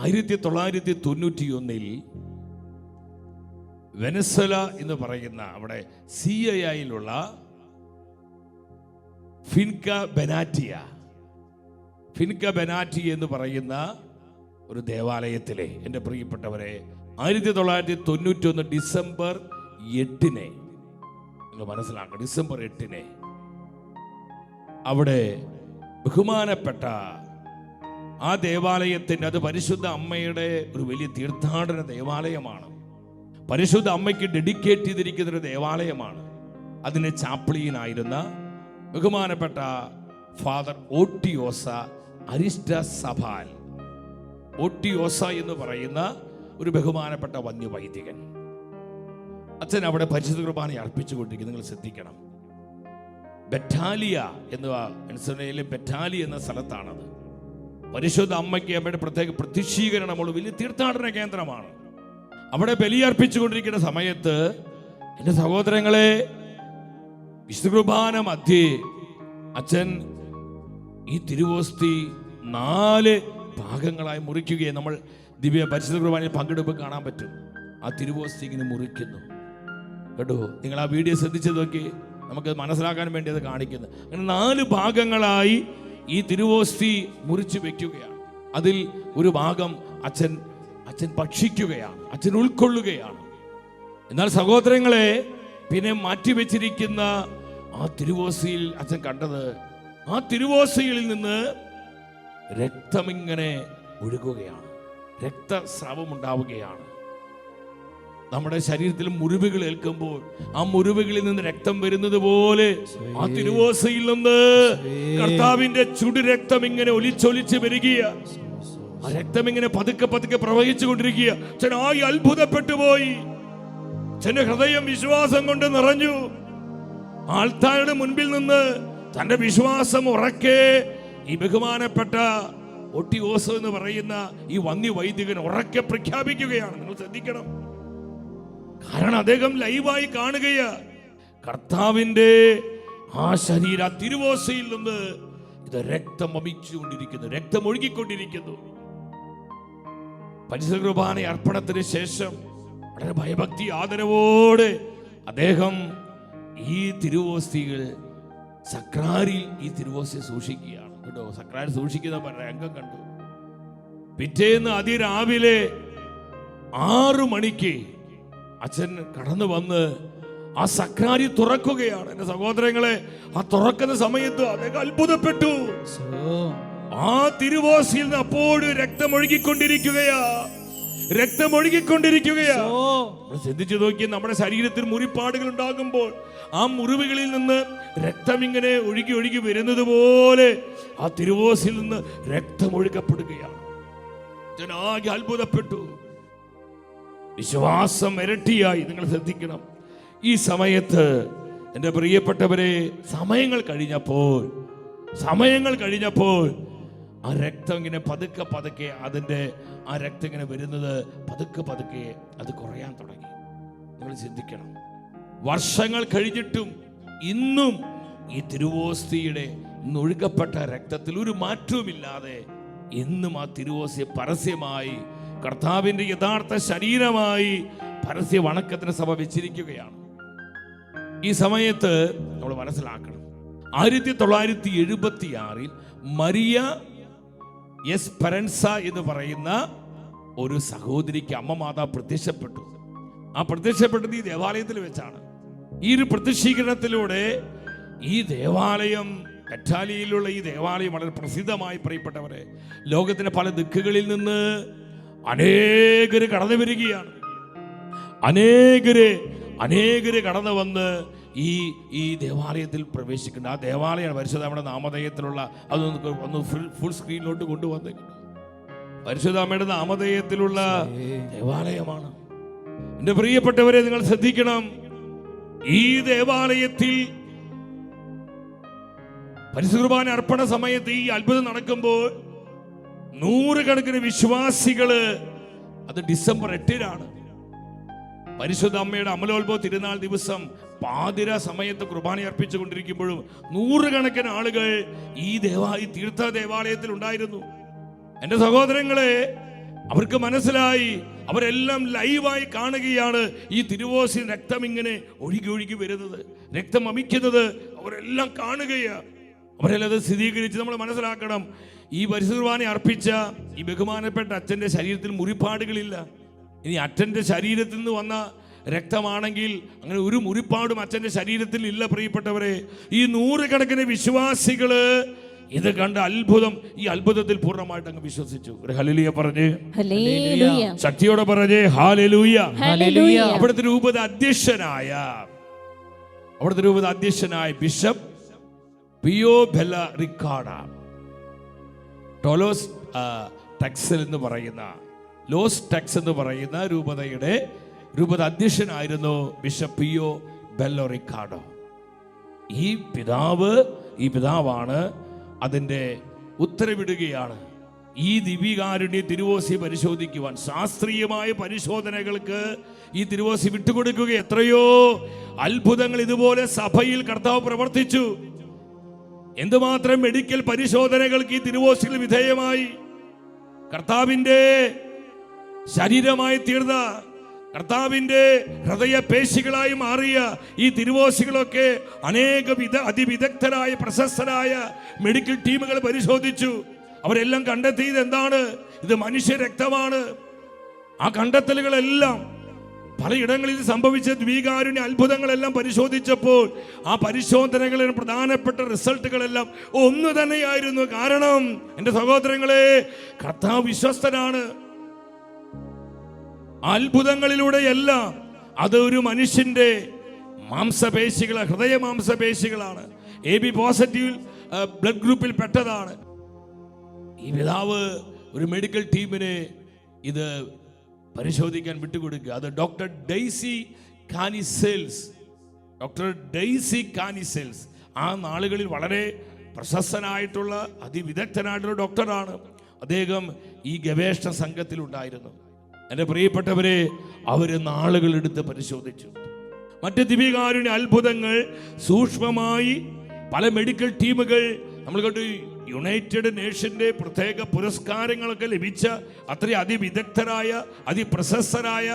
1991 Venezuela എന്ന് പറയുന്ന അവിടെ സിയയിലുള്ള ഫിൻക ബെനാറ്റി എന്ന് പറയുന്ന ഒരു ദേവാലയത്തിലെ എൻ്റെ പ്രിയപ്പെട്ടവരെ 1991 ഡിസംബർ 8 നിങ്ങൾ മനസ്സിലാക്കണം. ഡിസംബർ 8 അവിടെ ബഹുമാനപ്പെട്ട ആ ദേവാലയത്തിൻ്റെ, അത് പരിശുദ്ധ അമ്മയുടെ ഒരു വലിയ തീർത്ഥാടന ദേവാലയമാണ്. പരിശുദ്ധ അമ്മയ്ക്ക് ഡെഡിക്കേറ്റ് ചെയ്തിരിക്കുന്ന ഒരു ദേവാലയമാണ്. അതിന് ചാപ്ലിയനായിരുന്ന ബഹുമാനപ്പെട്ട ഫാദർ ഓട്ടിയോസ അരിസ്റ്റസഭാൽ, ഓട്ടിയോസ എന്ന് പറയുന്ന ഒരു ബഹുമാനപ്പെട്ട വന്യവൈദികൻ അച്ഛൻ അവിടെ പരിശുദ്ധ കുർബാന അർപ്പിച്ചുകൊണ്ടിരിക്കും. നിങ്ങൾ ശ്രദ്ധിക്കണം. ബെറ്റാലിയ വെനസ്വേലയിലെ ബെറ്റാലി എന്ന സ്ഥലത്താണത്. പരിശുദ്ധ അമ്മയ്ക്ക് അമ്മയുടെ പ്രത്യേക പ്രതിഷ്ഠീകരണമുള്ള വലിയ തീർത്ഥാടന കേന്ദ്രമാണ്. അവിടെ ബലിയർപ്പിച്ചുകൊണ്ടിരിക്കുന്ന സമയത്ത് എൻ്റെ സഹോദരങ്ങളെ, വിശുദ്ധ കുർബാന മധ്യേ അച്ഛൻ ഈ തിരുവോസ്തി 4 ഭാഗങ്ങളായി മുറിക്കുകയും നമ്മൾ ദിവ്യ പരിശുദ്ധ കുർബാനയിൽ പങ്കെടുപ്പ് കാണാൻ പറ്റും. ആ തിരുവോസ്തി ഇങ്ങനെ മുറിക്കുന്നു കേട്ടോ. നിങ്ങൾ ആ വീഡിയോ ശ്രദ്ധിച്ച് നോക്കി, നമുക്ക് മനസ്സിലാക്കാൻ വേണ്ടി അത് കാണിക്കുന്നത്. അങ്ങനെ 4 ഭാഗങ്ങളായി ഈ തിരുവോസ്തി മുറിച്ച് വെക്കുകയാണ്. അതിൽ ഒരു ഭാഗം അച്ഛൻ ഭക്ഷിക്കുകയാണ്, അച്ഛൻ ഉൾക്കൊള്ളുകയാണ്. എന്നാൽ സഹോദരങ്ങളെ, പിന്നെ മാറ്റിവെച്ചിരിക്കുന്ന ആ തിരുവോസ്തിയിൽ അച്ഛൻ കണ്ടത്, ആ തിരുവോസ്തിയിൽ നിന്ന് രക്തമിങ്ങനെ ഒഴുകുകയാണ്, രക്തസ്രാവം ഉണ്ടാവുകയാണ്. നമ്മുടെ ശരീരത്തിൽ മുറിവുകൾ ഏൽക്കുമ്പോൾ ആ മുറിവുകളിൽ നിന്ന് രക്തം വരുന്നത് പോലെ ആ തിരുവോസ്തിയിൽ നിന്ന് കർത്താവിന്റെ ചുടു രക്തം ഇങ്ങനെ ഒലിച്ചൊലിച്ച് വരികയാണ്. ആ രക്തം ഇങ്ങനെ പതുക്കെ പതുക്കെ പ്രവഹിച്ചു കൊണ്ടിരിക്കുക. ചെന്നായി അത്ഭുതപ്പെട്ടു പോയി. ചെന്റെ ഹൃദയം വിശ്വാസം കൊണ്ട് നിറഞ്ഞു. ആൾത്താരുടെ മുൻപിൽ നിന്ന് തന്റെ വിശ്വാസം ഉറക്കെ ഈ ബഹുമാനപ്പെട്ട ഓട്ടിയോസ എന്ന് പറയുന്ന ഈ വന്യവൈദികൻ ഉറക്കെ പ്രഖ്യാപിക്കുകയാണ്. നിങ്ങൾ ശ്രദ്ധിക്കണം. കാരണം അദ്ദേഹം ലൈവായി കാണുകയാ. കർത്താവിന്റെ ആ ശരീര തിരുവോസ്തിയിൽ നിന്ന് ഇത് രക്തം വമിച്ചുകൊണ്ടിരിക്കുന്നു, രക്തം ഒഴുകിക്കൊണ്ടിരിക്കുന്നു. പരിശുദ്ധ കുർബാന അർപ്പണത്തിന് ശേഷം വളരെ ഭയഭക്തി ആദരവോടെ അദ്ദേഹം ഈ തിരുവോസ്തികൾ സക്രാരിൽ ഈ തിരുവോസ്തി സൂക്ഷിക്കുകയാണ് കേട്ടോ. സക്രാരി സൂക്ഷിക്കുന്ന രംഗം കണ്ടു. പിറ്റേന്ന് അതിരാവിലെ 6 മണിക്ക് അച്ഛൻ കടന്നു വന്ന് ആ സക്രാരി തുറക്കുകയാണ്. എന്റെ സഹോദരങ്ങളെ, ആ തുറക്കുന്ന സമയത്ത് അദ്ദേഹം അത്ഭുതപ്പെട്ടു. ആ തിരുവോസ്തിയിൽ നിന്ന് അപ്പോഴും രക്തമൊഴുകിക്കൊണ്ടിരിക്കുകയാ. ശ്രദ്ധിച്ചു നോക്കി, നമ്മുടെ ശരീരത്തിൽ മുറിപ്പാടുകൾ ഉണ്ടാകുമ്പോൾ ആ മുറിവുകളിൽ നിന്ന് രക്തം ഇങ്ങനെ ഒഴുകി ഒഴുകി വരുന്നത് പോലെ ആ തിരുവോസ്തിയിൽ നിന്ന് രക്തം ഒഴുകപ്പെടുകയാണ്. ജനാകെ അത്ഭുതപ്പെട്ടു. വിശ്വാസം ഇരട്ടിയായി. നിങ്ങൾ ശ്രദ്ധിക്കണം. ഈ സമയത്ത് എൻ്റെ പ്രിയപ്പെട്ടവരെ, സമയങ്ങൾ കഴിഞ്ഞപ്പോൾ ആ രക്തം ഇങ്ങനെ പതുക്കെ അതിൻ്റെ ആ രക്തം ഇങ്ങനെ വരുന്നത് പതുക്കെ അത് കുറയാൻ തുടങ്ങി. നിങ്ങൾ ചിന്തിക്കണം. വർഷങ്ങൾ കഴിഞ്ഞിട്ടും ഇന്നും ഈ തിരുവോസ്തിയുടെ ഒഴുകപ്പെട്ട രക്തത്തിൽ ഒരു മാറ്റവുമില്ലാതെ ഇന്നും ആ തിരുവോസ്തി പരസ്യമായി കർത്താവിന്റെ യഥാർത്ഥ ശരീരമായി പരസ്യ വണക്കത്തിന് സഭ വെച്ചിരിക്കുകയാണ്. ഈ സമയത്ത് നമ്മൾ മനസ്സിലാക്കണം, 1976 മരിയ എസ്പെറൻസ എന്ന് പറയുന്ന ഒരു സഹോദരിക്ക് അമ്മ മാതാ പ്രത്യക്ഷപ്പെട്ടു. ആ പ്രത്യക്ഷപ്പെട്ടത് ഈ ദേവാലയത്തിൽ വെച്ചാണ്. ഈ ഒരു പ്രത്യക്ഷീകരണത്തിലൂടെ ഈ ദേവാലയം, ബെറ്റാലിയയിലുള്ള ഈ ദേവാലയം വളരെ പ്രസിദ്ധമായി. പ്രിയപ്പെട്ടവരെ, ലോകത്തിന്റെ പല ദിക്കുകളിൽ നിന്ന് അനേകര് കടന്നു വരികയാണ്. അനേകര് കടന്നു വന്ന് ഈ ദേവാലയത്തിൽ പ്രവേശിക്കുന്നുണ്ട്. ആ ദേവാലയമാണ് പരിശുദ്ധ അമ്മയുടെ നാമധേയത്തിലുള്ള, അതൊന്ന് ഫുൾ സ്ക്രീനിലോട്ട് കൊണ്ടുവന്നേക്കുന്നു. പരിശുദ്ധ അമ്മയുടെ നാമധേയത്തിലുള്ള ദേവാലയമാണ്. എന്റെ പ്രിയപ്പെട്ടവരെ, നിങ്ങൾ ശ്രദ്ധിക്കണം. ഈ ദേവാലയത്തിൽ പരിശുദ്ധ കുർബാന അർപ്പണ സമയത്ത് ഈ അത്ഭുതം നടക്കുമ്പോൾ 100 കണക്കിന് വിശ്വാസികള്, അത് ഡിസംബർ 8 പരിശുദ്ധ അമ്മയുടെ അമലോത്ഭവ തിരുനാൾ ദിവസം പാതിര സമയത്ത് കുർബാന അർപ്പിച്ചു കൊണ്ടിരിക്കുമ്പോഴും 100 കണക്കിന് ആളുകൾ ഈ തീർത്ഥ ദേവാലയത്തിൽ ഉണ്ടായിരുന്നു. എന്റെ സഹോദരങ്ങളെ, അവർക്ക് മനസ്സിലായി. അവരെല്ലാം ലൈവായി കാണുകയാണ് ഈ തിരുവോസ്തി രക്തം ഇങ്ങനെ ഒഴുകി ഒഴുകി വരുന്നത്, രക്തം അമിക്കുന്നത് അവരെല്ലാം കാണുകയാണ്. അവരെല്ലാം അത് സ്ഥിരീകരിച്ച് നമ്മൾ മനസ്സിലാക്കണം. ഈ പരിശുദ്ധ കുർബാന അർപ്പിച്ച ഈ ബഹുമാനപ്പെട്ട അച്ഛൻ്റെ ശരീരത്തിൽ മുറിപ്പാടുകളില്ല. ഇനി അച്ഛൻ്റെ ശരീരത്തിൽ നിന്ന് വന്ന രക്തമാണെങ്കിൽ അങ്ങനെ ഒരു മുറിപ്പാടും അച്ഛൻ്റെ ശരീരത്തിൽ ഇല്ല. പ്രിയപ്പെട്ടവരെ, ഈ നൂറുകണക്കിന് വിശ്വാസികള് ഇത് കണ്ട അത്ഭുതം, ഈ അത്ഭുതത്തിൽ പൂർണ്ണമായിട്ട് അങ്ങ് വിശ്വസിച്ചു. ഒരു ഹല്ലേലൂയ പറഞ്ഞ്, ശക്തിയോടെ പറഞ്ഞ് ഹല്ലേലൂയ. അവിടുത്തെ രൂപത അധ്യക്ഷനായ ബിഷപ്പ് പിയോ ബെല്ല റിക്കാർഡ ടോലോസ് ടെക്സൽ എന്ന് പറയുന്ന ലോസ് ടെക്സ് എന്ന് പറയുന്ന രൂപത അധ്യക്ഷനായിരുന്നു ബിഷപ്പ് പിയോ ബെല്ലോ റിക്കാർഡോ. ഈ പിതാവാണ് അതിൻ്റെ ഉത്തരവിടുകയാണ്. ഈ ദിവ്യകാരുണ്യ തിരുവോസ്തി പരിശോധിക്കുവാൻ ശാസ്ത്രീയമായ പരിശോധനകൾക്ക് ഈ തിരുവോസ്തി വിട്ടുകൊടുക്കുക. എത്രയോ അത്ഭുതങ്ങൾ ഇതുപോലെ സഭയിൽ കർത്താവ് പ്രവർത്തിച്ചു. എന്തുമാത്രം മെഡിക്കൽ പരിശോധനകൾക്ക് ഈ തിരുവോസ്തികൾ വിധേയമായി. കർത്താവിൻ്റെ ശരീരമായി തീർന്ന, കർത്താവിൻ്റെ ഹൃദയപേശികളായി മാറിയ ഈ തിരുവോസ്തികളൊക്കെ അനേക അതിവിദഗ്ധരായ പ്രശസ്തരായ മെഡിക്കൽ ടീമുകൾ പരിശോധിച്ചു. അവരെല്ലാം കണ്ടെത്തിയത് എന്താണ്? ഇത് മനുഷ്യ രക്തമാണ്. ആ കണ്ടെത്തലുകളെല്ലാം പലയിടങ്ങളിൽ സംഭവിച്ച ദ്വീകാരുണ്യ അത്ഭുതങ്ങളെല്ലാം പരിശോധിച്ചപ്പോൾ ആ പരിശോധനകളിൽ പ്രധാനപ്പെട്ട റിസൾട്ടുകളെല്ലാം ഒന്ന് തന്നെയായിരുന്നു. കാരണം എൻ്റെ സഹോദരങ്ങളെ, കർത്താവ് വിശ്വസ്തനാണ്. അത്ഭുതങ്ങളിലൂടെയെല്ലാം അത് ഒരു മനുഷ്യന്റെ മാംസപേശികൾ, ഹൃദയ മാംസപേശികളാണ്. AB പോസിറ്റീവ് ബ്ലഡ് ഗ്രൂപ്പിൽ പെട്ടതാണ്. ഈ പിതാവ് ഒരു മെഡിക്കൽ ടീമിനെ ഇത് പരിശോധിക്കാൻ വിട്ടുകൊടുക്കുക. അത് ഡോക്ടർ ഡെയ്സി കാനിസെൽസ് ആ നാളുകളിൽ വളരെ പ്രശസ്തനായിട്ടുള്ള അതിവിദഗ്ധനായിട്ടുള്ള ഡോക്ടറാണ്. അദ്ദേഹം ഈ ഗവേഷണ സംഘത്തിലുണ്ടായിരുന്നു. എൻ്റെ പ്രിയപ്പെട്ടവരെ, അവര് നാളുകളെടുത്ത് പരിശോധിച്ചു. മറ്റ് ദിവ്യകാരുണ്യ അത്ഭുതങ്ങൾ സൂക്ഷ്മമായി പല മെഡിക്കൽ ടീമുകൾ നമ്മൾ കണ്ടു. യുണൈറ്റഡ് നേഷന്റെ പ്രത്യേക പുരസ്കാരങ്ങളൊക്കെ ലഭിച്ച അത്രയും അതിവിദഗ്ധരായ അതിപ്രശസ്തരായ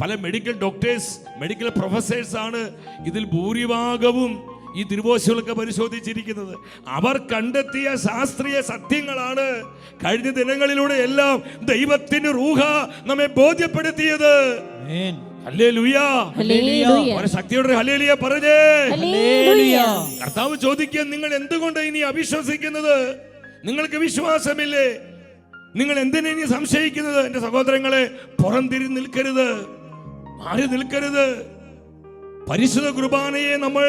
പല മെഡിക്കൽ ഡോക്ടേഴ്സ്, മെഡിക്കൽ പ്രൊഫസേഴ്സ് ആണ് ഇതിൽ ഭൂരിഭാഗവും ഈ തിരുവോസ്തികളൊക്കെ പരിശോധിച്ചിരിക്കുന്നത്. അവർ കണ്ടെത്തിയ ശാസ്ത്രീയ സത്യങ്ങളാണ് കഴിഞ്ഞ ദിനങ്ങളിലൂടെ എല്ലാം ദൈവത്തിന്റെ റൂഹ നമ്മെ ബോധ്യപ്പെടുത്തിയത്. ശക്തിയോടെ ഹല്ലേലൂയ പറഞ്ഞേ. കർത്താവ് ചോദിക്കുക, നിങ്ങൾ എന്തുകൊണ്ട് ഇനി അവിശ്വസിക്കുന്നത്? നിങ്ങൾക്ക് വിശ്വാസമില്ലേ? നിങ്ങൾ എന്തിനാ ഇനി സംശയിക്കുന്നത്? എന്റെ സഹോദരങ്ങളെ, പുറംതിരി നിൽക്കരുത്, മാറി നിൽക്കരുത്. പരിശുദ്ധ കുർബാനയെ നമ്മൾ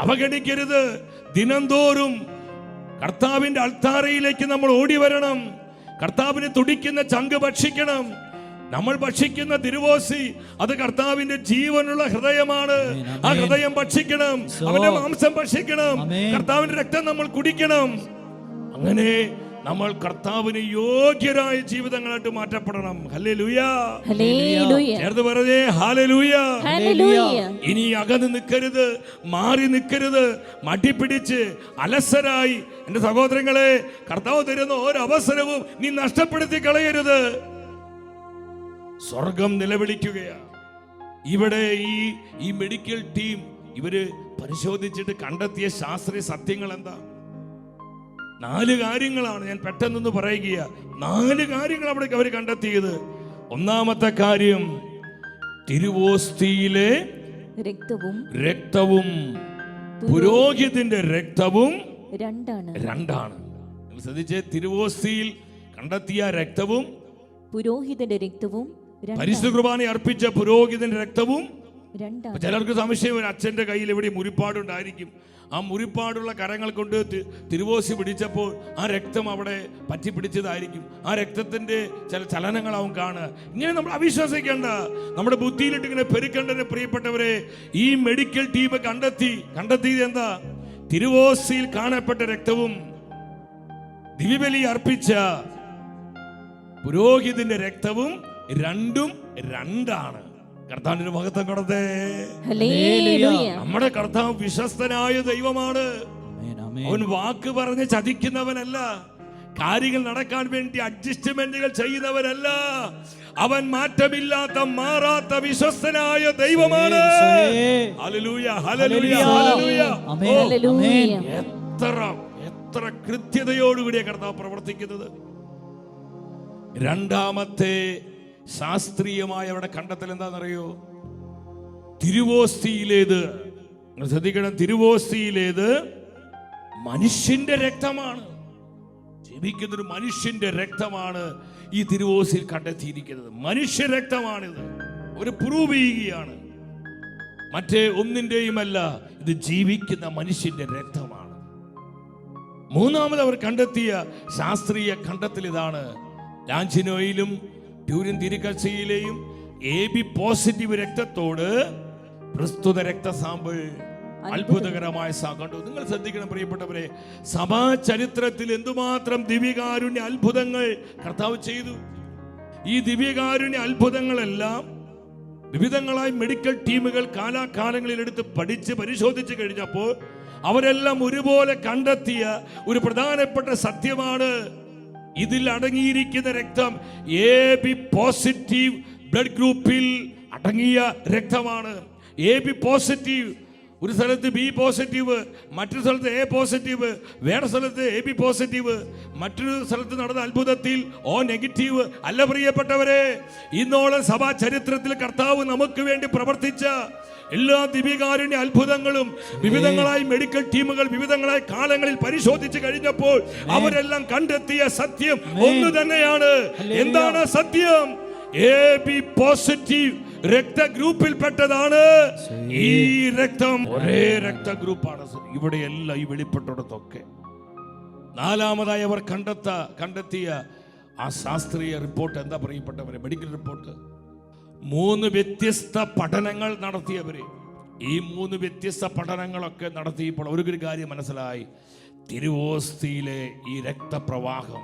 അവഗണിക്കരുത്. ദിനംതോറും കർത്താവിന്റെ അൾത്താരയിലേക്ക് നമ്മൾ ഓടി വരണം. കർത്താവിന് തുടിക്കുന്ന ചങ്ക് ഭക്ഷിക്കണം. നമ്മൾ ഭക്ഷിക്കുന്ന തിരുവോസ്തി അത് കർത്താവിന്റെ ജീവനുള്ള ഹൃദയമാണ്. ആ ഹൃദയം ഭക്ഷിക്കണം, അവന്റെ മാംസം ഭക്ഷിക്കണം, കർത്താവിന്റെ രക്തം നമ്മൾ കുടിക്കണം. അങ്ങനെ നമ്മൾ കർത്താവിന് യോഗ്യരായ ജീവിതങ്ങളായിട്ട് മാറ്റപ്പെടണം. ഹല്ലേലൂയ. ചേർത്ത് പറഞ്ഞേ ഹല്ലേലൂയ. ഇനി അകന്ന് നിൽക്കരുത്, മാറി നിൽക്കരുത്, മടിപിടിച്ച് അലസരായി. എന്റെ സഹോദരങ്ങളെ, കർത്താവ് തരുന്ന ഒരവസരവും നീ നഷ്ടപ്പെടുത്തി കളയരുത്. സ്വർഗം നിലവിളിക്കുകയാണ്. ഇവിടെ ഈ മെഡിക്കൽ ടീം ഇവര് പരിശോധിച്ചിട്ട് കണ്ടെത്തിയ ശാസ്ത്രീയ സത്യങ്ങൾ എന്താ? 4 കാര്യങ്ങളാണ് ഞാൻ പെട്ടെന്നൊന്ന് പറയുക. 4 കാര്യങ്ങൾ അവിടെ അവർ കണ്ടെത്തിയത്. ഒന്നാമത്തെ കാര്യം, തിരുവോസ്തിയിലെ രക്തവും പുരോഹിതന്റെ രക്തവും രണ്ടാണ്. ശ്രദ്ധിച്ചേ, തിരുവോസ്തിയിൽ കണ്ടെത്തിയ രക്തവും പുരോഹിതന്റെ രക്തവും പരിശുദ്ധ കുർബാന അർപ്പിച്ച പുരോഹിതന്റെ രക്തവും രണ്ടാണ്. ചിലർക്ക് സംശയം, ഒരു അച്ഛന്റെ കയ്യിൽ എവിടെ മുറിപ്പാടുണ്ടായിരിക്കും. ആ മുറിപ്പാടുള്ള കരങ്ങൾ കൊണ്ട് തിരുവോസ്തി പിടിച്ചപ്പോൾ ആ രക്തം അവിടെ പറ്റി പിടിച്ചതായിരിക്കും. ആ രക്തത്തിന്റെ ചില ചലനങ്ങളാവും കാണുക. ഇങ്ങനെ നമ്മൾ അവിശ്വസിക്കേണ്ട, നമ്മുടെ ബുദ്ധിയിലിട്ട് ഇങ്ങനെ പെരുക്കേണ്ടതിന്. പ്രിയപ്പെട്ടവരെ, ഈ മെഡിക്കൽ ടീം കണ്ടെത്തിയത് എന്താ? തിരുവോസ്തിയിൽ കാണപ്പെട്ട രക്തവും ദിവ്യബലി അർപ്പിച്ച പുരോഹിതന്റെ രക്തവും രണ്ടാണ്. കർത്താവിന്റെ മഹത്വം കൊടുത്തേ. നമ്മുടെ കർത്താവ് വിശ്വസ്തനായ ദൈവമാണ്. അവൻ വാക്ക് പറഞ്ഞ് ചതിക്കുന്നവനല്ല, കാര്യങ്ങൾ നടക്കാൻ വേണ്ടി അഡ്ജസ്റ്റ്മെന്റുകൾ ചെയ്യുന്നവരല്ല. അവൻ മാറ്റമില്ലാത്ത മാറാത്ത വിശ്വസ്തനായ ദൈവമാണ്. Hallelujah, hallelujah, hallelujah. എത്ര കൃത്യതയോടുകൂടിയ കർത്താവ് പ്രവർത്തിക്കുന്നത്. രണ്ടാമത്തെ ശാസ്ത്രീയമായ അവരുടെ കണ്ടെത്തൽ എന്താണെന്നറിയോ? തിരുവോസ്തിയിലേത്, ശ്രദ്ധിക്കണം, തിരുവോസ്തിയിലേത് മനുഷ്യന്റെ രക്തമാണ്. ജീവിക്കുന്നൊരു മനുഷ്യന്റെ രക്തമാണ് ഈ തിരുവോസ്തിയിൽ കണ്ടെത്തിയിരിക്കുന്നത്. മനുഷ്യ രക്തമാണിത്. ഒരു പ്രൂവ് ചെയ്യുകയാണ്, മറ്റേ ഒന്നിന്റെയുമല്ല, ഇത് ജീവിക്കുന്ന മനുഷ്യന്റെ രക്തമാണ്. മൂന്നാമത് അവർ കണ്ടെത്തിയ ശാസ്ത്രീയ കണ്ടെത്തൽ ഇതാണ്: ലാഞ്ചിനോയിലും ട്യൂരിൻ തിരികച്ചയിലെയും AB പോസിറ്റീവ് രക്തത്തോട് പ്രസ്തുത രക്തസാമ്പിൾ അത്ഭുതകരമായ കണ്ടു. നിങ്ങൾ ശ്രദ്ധിക്കണം പ്രിയപ്പെട്ടവരെ, സഭാ ചരിത്രത്തിൽ എന്തുമാത്രം ദിവ്യകാരുണ്യ അത്ഭുതങ്ങൾ കർത്താവ് ചെയ്തു. ഈ ദിവ്യകാരുണ്യ അത്ഭുതങ്ങളെല്ലാം വിവിധങ്ങളായ മെഡിക്കൽ ടീമുകൾ കാലാകാലങ്ങളിൽ എടുത്ത് പഠിച്ച് പരിശോധിച്ച് കഴിഞ്ഞപ്പോൾ അവരെല്ലാം ഒരുപോലെ കണ്ടെത്തിയ ഒരു പ്രധാനപ്പെട്ട സത്യമാണ്: ഇതിൽ അടങ്ങിയിരിക്കുന്ന രക്തം AB പോസിറ്റീവ് ബ്ലഡ് ഗ്രൂപ്പിൽ അടങ്ങിയ രക്തമാണ്. AB പോസിറ്റീവ്, ഒരു സ്ഥലത്ത് B പോസിറ്റീവ്, മറ്റൊരു സ്ഥലത്ത് A പോസിറ്റീവ്, വേറെ സ്ഥലത്ത് AB പോസിറ്റീവ്, മറ്റൊരു സ്ഥലത്ത് നടന്ന അത്ഭുതത്തിൽ O നെഗറ്റീവ്. അല്ല പ്രിയപ്പെട്ടവരെ, ഇന്നോളം സഭാ ചരിത്രത്തിൽ കർത്താവ് നമുക്ക് വേണ്ടി പ്രവർത്തിച്ച എല്ലാ ദിവ്യകാരുണ്യ അത്ഭുതങ്ങളും വിവിധങ്ങളായ മെഡിക്കൽ ടീമുകൾ വിവിധങ്ങളായ കാലങ്ങളിൽ പരിശോധിച്ച് കഴിഞ്ഞപ്പോൾ അവരെല്ലാം കണ്ടെത്തിയ സത്യം ഒന്ന് തന്നെയാണ്. എന്താണ് സത്യം? AB പോസിറ്റീവ് രക്തഗ്രൂപ്പിൽപ്പെട്ടതാണ് ഈ രക്തം. ഒരേ രക്തഗ്രൂപ്പാണ് ഇവിടെയെല്ലാം, ഈ വെളിപ്പെട്ടിടത്തൊക്കെ. നാലാമതായി അവർ കണ്ടെത്തിയ ആ ശാസ്ത്രീയ റിപ്പോർട്ട് എന്താ പ്രിയപ്പെട്ടവരെ? Medical report. 3 വ്യത്യസ്ത പഠനങ്ങൾ നടത്തിയവര്. ഈ 3 വ്യത്യസ്ത പഠനങ്ങളൊക്കെ നടത്തിയപ്പോൾ ഒരു കാര്യം മനസ്സിലായി: തിരുവോസ്തിയിലെ ഈ രക്തപ്രവാഹം,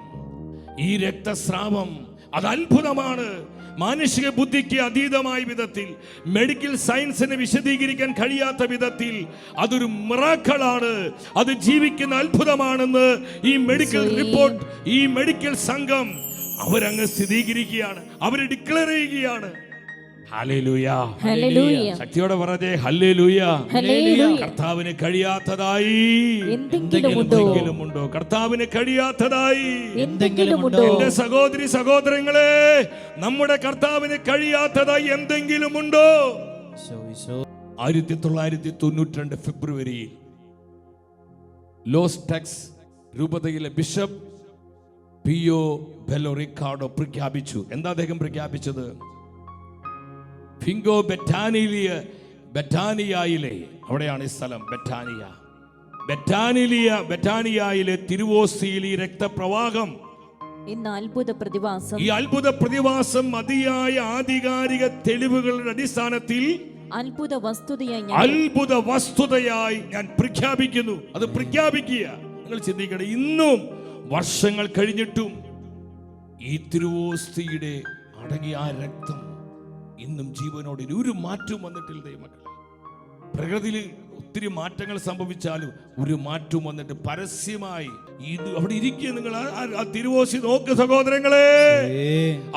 ഈ രക്തസ്രാവം, അത് അത്ഭുതമാണ്. മാനുഷിക ബുദ്ധിക്ക് അതീതമായ വിധത്തിൽ, മെഡിക്കൽ സയൻസിന് വിശദീകരിക്കാൻ കഴിയാത്ത വിധത്തിൽ അതൊരു മിറാക്കിളാണ്, അത് ജീവിക്കുന്ന അത്ഭുതമാണെന്ന് ഈ മെഡിക്കൽ റിപ്പോർട്ട്, ഈ മെഡിക്കൽ സംഘം അവരങ്ങ് സ്ഥിരീകരിക്കുകയാണ്, അവർ ഡിക്ലെയർ ചെയ്യുകയാണ്. Hallelujah, hallelujah. ശക്തിയോടെ പറഞ്ഞേ ഹല്ലേലൂയ. കർത്താവിന് കഴിയാത്തതായി എന്തെങ്കിലും ഉണ്ടോ? കർത്താവിന് കഴിയാത്തതായി എന്തെങ്കിലും ഉണ്ടോ? എന്റെ സഹോദരി സഹോദരങ്ങളെ, നമ്മുടെ കർത്താവിന് കഴിയാത്തതായി എന്തെങ്കിലും ഉണ്ടോ? 1992 ഫെബ്രുവരിയിൽ ലോസ് ടെക്സ് രൂപതയിലെ ബിഷപ്പ് പിയോ ബെല്ലോ റിക്കാർഡോ പ്രഖ്യാപിച്ചു. എന്താ അദ്ദേഹം പ്രഖ്യാപിച്ചത്? ഫിംഗോ ബെറ്റാനിയയിലെ, അവിടെയാണ് ഈ സ്ഥലം, ബെറ്റാനിയയിലെ തിരുവോസ്തിയിൽ ഈ രക്തപ്രവാഹം, ഈ അത്ഭുത പ്രതിഭാസം മതിയായ ആധികാരിക തെളിവുകളുടെ അടിസ്ഥാനത്തിൽ അത്ഭുത വസ്തുതയായി ഞാൻ പ്രഖ്യാപിക്കുന്നു. അത് പ്രഖ്യാപിക്കുക. നിങ്ങൾ ചിന്തിക്കണം, ഇന്നും വർഷങ്ങൾ കഴിഞ്ഞിട്ടും ഈ തിരുവോസ്തിയുടെ അടങ്ങിയ ആ രക്തം ഇന്നും ജീവനോട് ഒരു മാറ്റവും വന്നിട്ടില്ല. ദൈവമക്കളെ, പ്രകൃതിയിൽ ഒത്തിരി മാറ്റങ്ങൾ സംഭവിച്ചാലും ഒരു മാറ്റവും വന്നിട്ട് പരസ്യമായി ഇത് അവിടെ ഇരിക്കുക. നിങ്ങൾ ആ തിരുവോസ്തി നോക്ക് സഹോദരങ്ങളെ,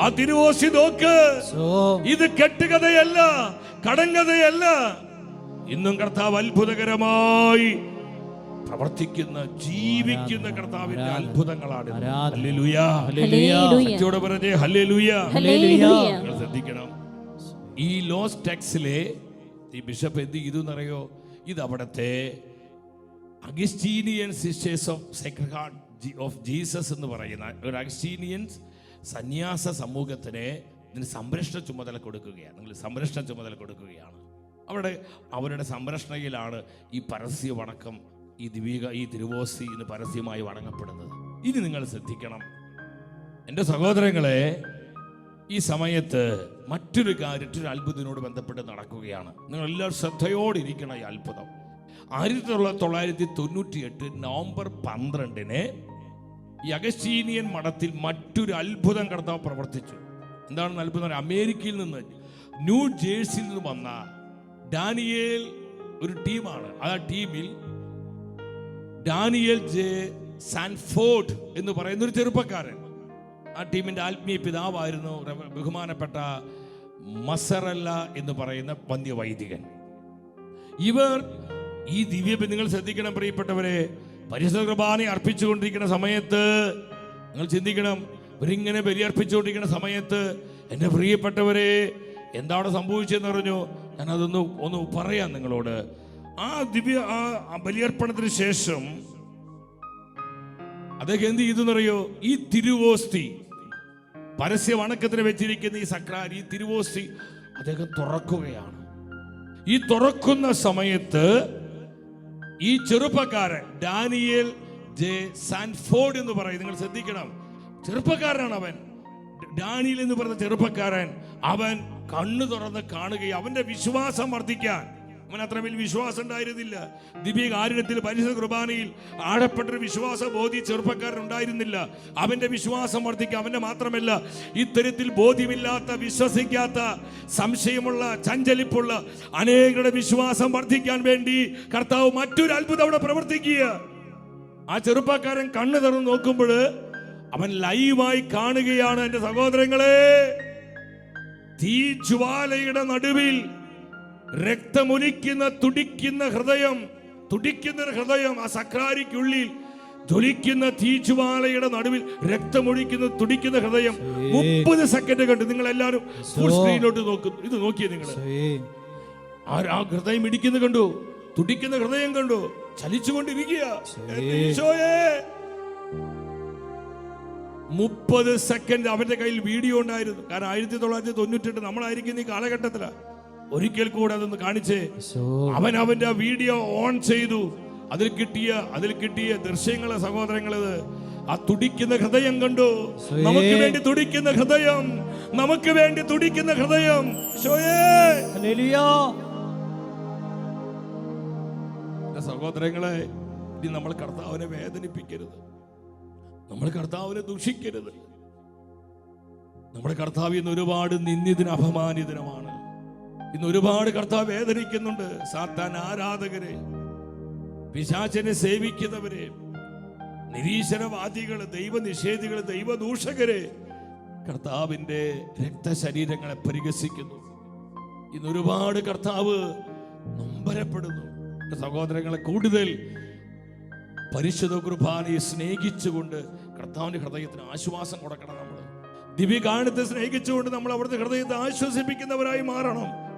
ആ തിരുവോസ്തി നോക്ക്. ഇത് കെട്ടുകഥയല്ല, കടങ്കഥയല്ല. ഇന്നും കർത്താവ് അത്ഭുതകരമായി പ്രവർത്തിക്കുന്ന, ജീവിക്കുന്ന കർത്താവിന്റെ അത്ഭുതങ്ങളാണ്. ഹല്ലേലൂയ, ശക്തിയോടെ പറഞ്ഞേ ഹല്ലേലൂയ. നിങ്ങൾ ശ്രദ്ധിക്കണം, ഈ ലോസ് ടെക്സിലെ ഈ ബിഷപ്പ് എന്ത് ചെയ്തു എന്നറിയോ? ഇത് അവിടുത്തെ Augustinian sisters of Sacred heart of Jesus എന്ന് പറയുന്ന ഒരു അഗസ്റ്റീനിയൻ സന്യാസ സമൂഹത്തിന് ഇതിന് സംരക്ഷണ ചുമതല കൊടുക്കുകയാണ്. നിങ്ങൾ സംരക്ഷണ ചുമതല കൊടുക്കുകയാണ്. അവരുടെ സംരക്ഷണയിലാണ് ഈ പരസ്യ വണക്കം, ഈ തിരുവോസ്തി ഇന്ന് പരസ്യമായി വണങ്ങപ്പെടുന്നത്. ഇനി നിങ്ങൾ ശ്രദ്ധിക്കണം എൻ്റെ സഹോദരങ്ങളെ, ഈ സമയത്ത് മറ്റൊരു അത്ഭുതത്തിനോട് ബന്ധപ്പെട്ട് നടക്കുകയാണ്. നിങ്ങൾ എല്ലാവരും ശ്രദ്ധയോടിരിക്കണം. ഈ അത്ഭുതം 1998 നവംബർ 12 ഈ അഗസ്റ്റീനിയൻ മഠത്തിൽ മറ്റൊരു അത്ഭുതം കർത്താവ് പ്രവർത്തിച്ചു. എന്താണെന്ന് അത്ഭുതം? അമേരിക്കയിൽ നിന്ന്, ന്യൂ ജേഴ്സിയിൽ നിന്ന് വന്ന ഡാനിയേൽ ഒരു ടീമാണ്. ആ ടീമിൽ ഡാനിയേൽ ജെ സാൻഫോർഡ് എന്ന് പറയുന്ന ഒരു ചെറുപ്പക്കാരൻ. ആ ടീമിന്റെ ആത്മീയ പിതാവായിരുന്നു ബഹുമാനപ്പെട്ട മസറല്ല എന്ന് പറയുന്ന വന്ധ്യവൈദികൻ. ഇവർ ഈ ദിവ്യ, നിങ്ങൾ ശ്രദ്ധിക്കണം പ്രിയപ്പെട്ടവരെ, പരിശുദ്ധ കുർബാന അർപ്പിച്ചുകൊണ്ടിരിക്കുന്ന സമയത്ത് നിങ്ങൾ ചിന്തിക്കണം, ഇവരിങ്ങനെ ബലിയർപ്പിച്ചുകൊണ്ടിരിക്കുന്ന സമയത്ത് എൻ്റെ പ്രിയപ്പെട്ടവരെ എന്താണ് സംഭവിച്ചതെന്ന് പറഞ്ഞു. ഞാനതൊന്ന് പറയാം നിങ്ങളോട്. ആ ബലിയർപ്പണത്തിന് ശേഷം അദ്ദേഹം എന്ത് ചെയ്തെന്നറിയോ? ഈ തിരുവോസ്തി, പരസ്യ വണക്കത്തിന് വെച്ചിരിക്കുന്ന ഈ സക്രാരി, ഈ തിരുവോസ്തി അദ്ദേഹം തുറക്കുകയാണ്. ഈ തുറക്കുന്ന സമയത്ത് ഈ ചെറുപ്പക്കാരൻ ഡാനിയേൽ ജെ സാൻഫോർഡ് എന്ന് പറയും, നിങ്ങൾ ശ്രദ്ധിക്കണം, ചെറുപ്പക്കാരനാണ് അവൻ. ഡാനിയേൽ എന്ന് പറയുന്ന ചെറുപ്പക്കാരൻ, അവൻ കണ്ണു തുറന്ന് കാണുകയും അവന്റെ വിശ്വാസം വർദ്ധിക്കാൻ, അവൻ അത്ര വലിയ വിശ്വാസം ഉണ്ടായിരുന്നില്ല. ദിവ്യകാരുണ്യത്തിൽ പരിശുദ്ധ കുർബാനയിൽ ആഴപ്പെട്ടൊരു വിശ്വാസ ബോധി ചെറുപ്പക്കാരൻ ഉണ്ടായിരുന്നില്ല. അവന്റെ വിശ്വാസം വർദ്ധിക്കുക, അവന്റെ മാത്രമല്ല, ഇത്തരത്തിൽ ബോധ്യമില്ലാത്ത, വിശ്വസിക്കാത്ത, സംശയമുള്ള, ചഞ്ചലിപ്പുള്ള അനേകരുടെ വിശ്വാസം വർദ്ധിക്കാൻ വേണ്ടി കർത്താവ് മറ്റൊരു അത്ഭുതം അവിടെ പ്രവർത്തിക്കുക. ആ ചെറുപ്പക്കാരൻ കണ്ണു തുറന്ന് നോക്കുമ്പോൾ അവൻ ലൈവായി കാണുകയാണ്, എൻ്റെ സഹോദരങ്ങളെ, തീജ്വാലയുടെ നടുവിൽ രക്തമൊലിക്കുന്ന തുടിക്കുന്ന ഹൃദയം, ആ സക്രാരിക്കുള്ളിൽ ജ്വലിക്കുന്ന തീജ്വാലയുടെ നടുവിൽ രക്തമൊഴിക്കുന്ന തുടിക്കുന്ന ഹൃദയം 30 സെക്കൻഡ് കണ്ടു. നിങ്ങൾ എല്ലാവരും ഫുൾ സ്ക്രീനിലോട്ട് നോക്കുന്നു. ഇത് നോക്കിയേ നിങ്ങൾ. ആ ഹൃദയം ഇടിക്കുന്ന കണ്ടു, തുടിക്കുന്ന ഹൃദയം കണ്ടു, ചലിച്ചുകൊണ്ടിരിക്കുക. 30 സെക്കൻഡ് അവന്റെ കയ്യിൽ വീഡിയോ ഉണ്ടായിരുന്നു. കാരണം 1998 നമ്മളായിരിക്കുന്ന ഈ കാലഘട്ടത്തിലാണ്. ഒരിക്കൽ കൂടെ അതൊന്ന് കാണിച്ചേ. അവന്റെ വീഡിയോ ഓൺ ചെയ്തു. അതിൽ കിട്ടിയ ദൃശ്യങ്ങളെ സഹോദരങ്ങളത്, ആ തുടിക്കുന്ന ഹൃദയം കണ്ടു. നമുക്ക് വേണ്ടി തുടിക്കുന്ന ഹൃദയം, നമുക്ക് വേണ്ടി തുടിക്കുന്ന ഹൃദയം. സഹോദരങ്ങളെ, ഇനി നമ്മൾ കർത്താവിനെ വേദനിപ്പിക്കരുത്, നമ്മൾ കർത്താവിനെ ദുഷിക്കരുത്. നമ്മുടെ കർത്താവ് ഇന്ന് ഒരുപാട് നിന്ദിതനും അപമാനിതനുമാണ്. ഇന്ന് ഒരുപാട് കർത്താവ് വേദനിക്കുന്നുണ്ട്. സാത്താൻ ആരാധകരെ, പിശാചനെ സേവിക്കുന്നവരെ, നിരീശ്വരവാദികള്, ദൈവനിഷേധികള്, ദൈവദൂഷകരെ, കർത്താവിന്റെ രക്തശരീരങ്ങളെ പരിഹസിക്കുന്നു. ഇന്ന് ഒരുപാട് കർത്താവ് നൊമ്പരപ്പെടുന്നു. സഹോദരങ്ങളെ, കൂടുതൽ പരിശുദ്ധ കുർബാനയെ സ്നേഹിച്ചുകൊണ്ട് കർത്താവിന്റെ ഹൃദയത്തിന് ആശ്വാസം കൊടുക്കണം. നമ്മൾ ദിവ്യകാരുണ്യത്തെ സ്നേഹിച്ചുകൊണ്ട് നമ്മൾ അവിടുത്തെ ഹൃദയത്തെ ആശ്വസിപ്പിക്കുന്നവരായി മാറണം.